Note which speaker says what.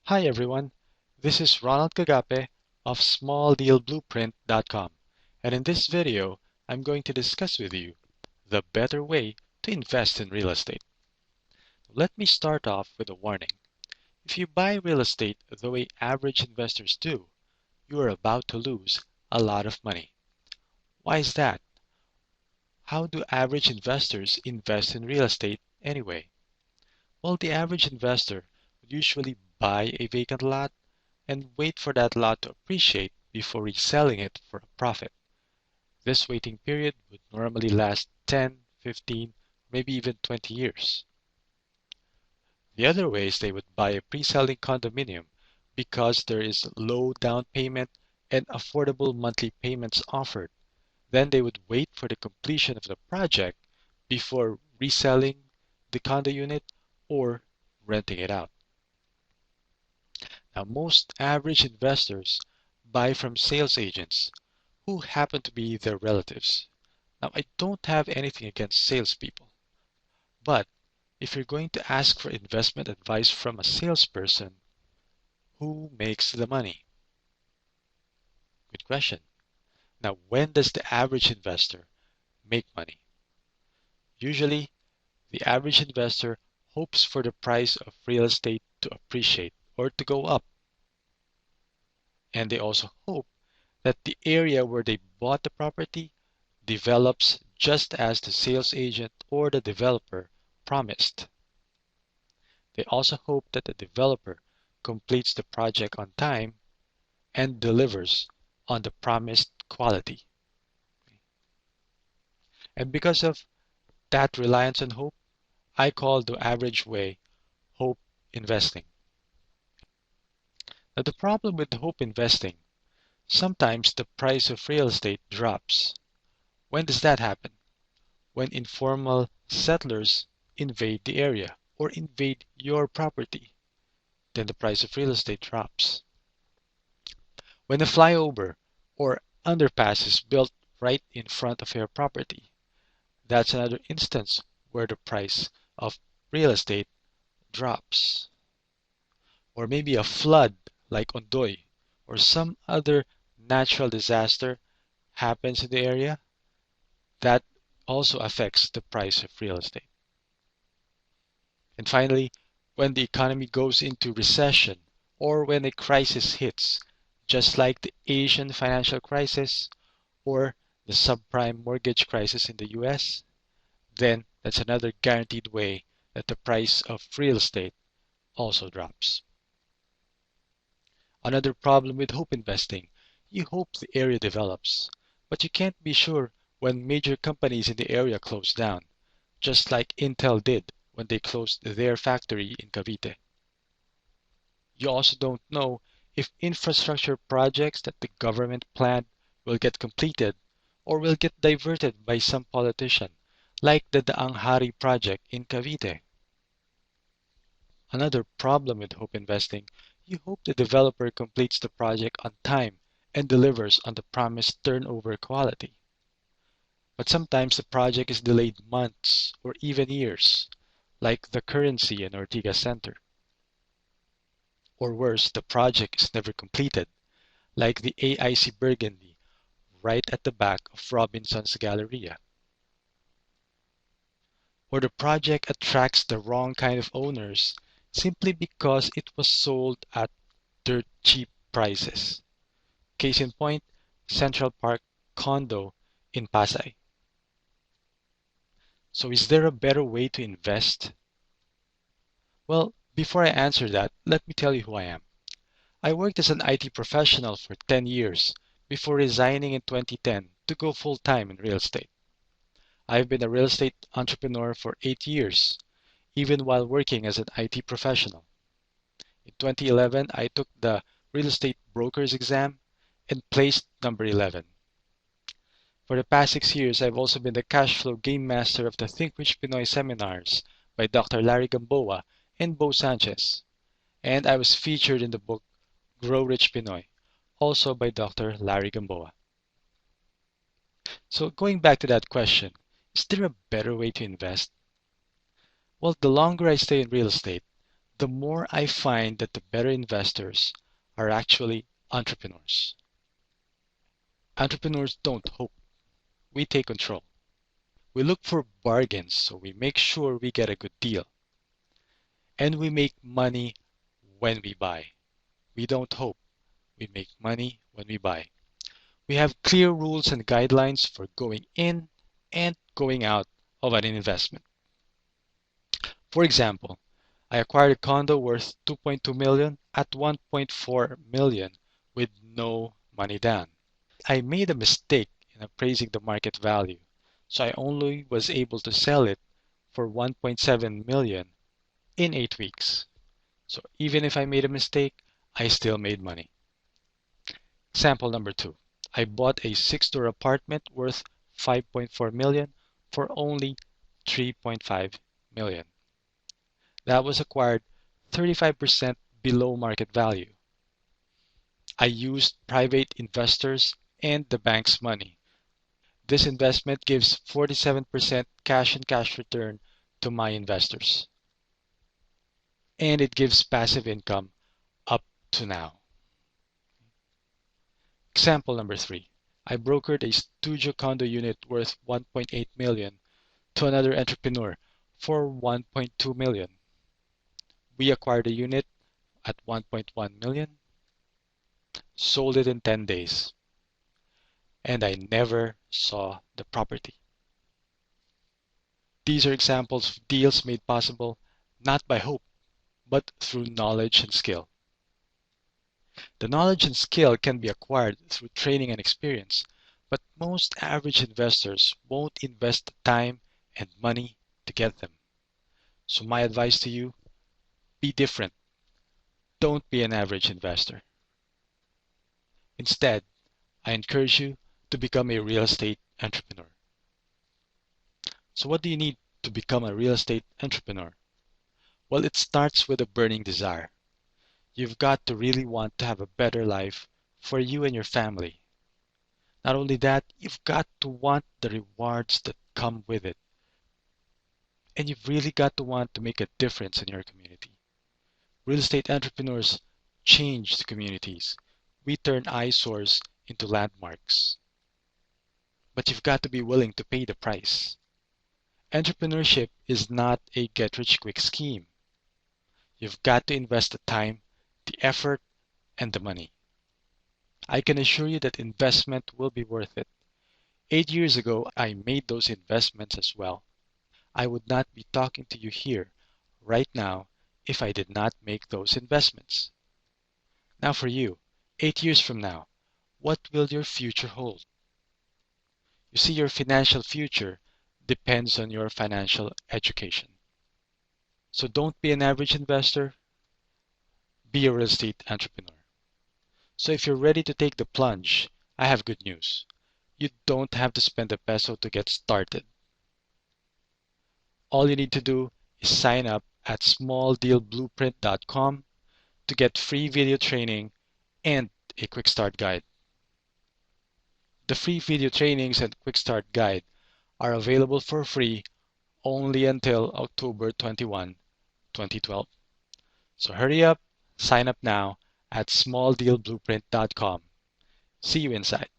Speaker 1: Hi everyone, this is Ronald Kagape of SmallDealBlueprint.com, and in this video, I'm going to discuss with you the better way to invest in real estate. Let me start off with a warning. If you buy real estate the way average investors do, you are about to lose a lot of money. Why is that? How do average investors invest in real estate anyway? Well, the average investor would usually buy a vacant lot and wait for that lot to appreciate before reselling it for a profit. This waiting period would normally last 10, 15, maybe even 20 years. The other way is they would buy a pre-selling condominium because there is low down payment and affordable monthly payments offered. Then they would wait for the completion of the project before reselling the condo unit or renting it out. Now, most average investors buy from sales agents who happen to be their relatives. Now, I don't have anything against salespeople, but if you're going to ask for investment advice from a salesperson, who makes the money? Good question. Now, when does the average investor make money? Usually, the average investor hopes for the price of real estate to appreciate or to go up. And they also hope that the area where they bought the property develops just as the sales agent or the developer promised. They also hope that the developer completes the project on time and delivers on the promised quality. And because of that reliance on hope, I call the average way hope investing. Now, the problem with hope investing, sometimes the price of real estate drops. When does that happen? When informal settlers invade the area or invade your property, then the price of real estate drops. When a flyover or underpass is built right in front of your property, that's another instance where the price of real estate drops. Or maybe a flood like Ondoy or some other natural disaster happens in the area, that also affects the price of real estate. And finally, when the economy goes into recession or when a crisis hits, just like the Asian financial crisis or the subprime mortgage crisis in the US, then that's another guaranteed way that the price of real estate also drops. Another problem with hope investing, you hope the area develops, but you can't be sure when major companies in the area close down, just like Intel did when they closed their factory in Cavite. You also don't know if infrastructure projects that the government planned will get completed or will get diverted by some politician, like the Daang Hari project in Cavite. Another problem with hope investing, you hope the developer completes the project on time and delivers on the promised turnover quality. But sometimes the project is delayed months or even years, like the Currency in Ortigas Center. Or worse, the project is never completed, like the AIC Burgundy right at the back of Robinson's Galleria. Or the project attracts the wrong kind of owners simply because it was sold at dirt cheap prices. Case in point, Central Park condo in Pasay. So is there a better way to invest? Well, before I answer that, let me tell you who I am. I worked as an IT professional for 10 years before resigning in 2010 to go full-time in real estate. I've been a real estate entrepreneur for 8 years, even while working as an IT professional. In 2011, I took the real estate broker's exam and placed number 11. For the past 6 years, I've also been the cash flow game master of the Think Rich Pinoy seminars by Dr. Larry Gamboa and Bo Sanchez. And I was featured in the book Grow Rich Pinoy, also by Dr. Larry Gamboa. So going back to that question, is there a better way to invest? Well, the longer I stay in real estate, the more I find that the better investors are actually entrepreneurs. Entrepreneurs don't hope, we take control. We look for bargains, so we make sure we get a good deal. And we make money when we buy. We don't hope, we make money when we buy. We have clear rules and guidelines for going in and going out of an investment. For example, I acquired a condo worth 2.2 million at 1.4 million with no money down. I made a mistake in appraising the market value, so I only was able to sell it for 1.7 million in 8 weeks. So even if I made a mistake, I still made money. Example number 2. I bought a 6-door apartment worth 5.4 million for only 3.5 million. That was acquired 35% below market value. I used private investors and the bank's money. This investment gives 47% cash and cash return to my investors. And it gives passive income up to now. Example number 3. I brokered a studio condo unit worth 1.8 million to another entrepreneur for 1.2 million. We acquired a unit at 1.1 million, sold it in 10 days, and I never saw the property. These are examples of deals made possible not by hope, but through knowledge and skill. The knowledge and skill can be acquired through training and experience, but most average investors won't invest the time and money to get them. So my advice to you, be different. Don't be an average investor. Instead, I encourage you to become a real estate entrepreneur. So what do you need to become a real estate entrepreneur? Well, it starts with a burning desire. You've got to really want to have a better life for you and your family. Not only that, you've got to want the rewards that come with it. And you've really got to want to make a difference in your community. Real estate entrepreneurs change the communities. We turn eyesores into landmarks. But you've got to be willing to pay the price. Entrepreneurship is not a get-rich-quick scheme. You've got to invest the time, the effort, and the money. I can assure you that investment will be worth it. 8 years ago, I made those investments as well. I would not be talking to you here right now if I did not make those investments. Now for you, 8 years from now, what will your future hold? You see, your financial future depends on your financial education. So don't be an average investor, be a real estate entrepreneur. So if you're ready to take the plunge, I have good news. You don't have to spend a peso to get started. All you need to do is sign up at smalldealblueprint.com to get free video training and a quick start guide. The free video trainings and quick start guide are available for free only until October 21, 2012. So hurry up, sign up now at smalldealblueprint.com. See you inside.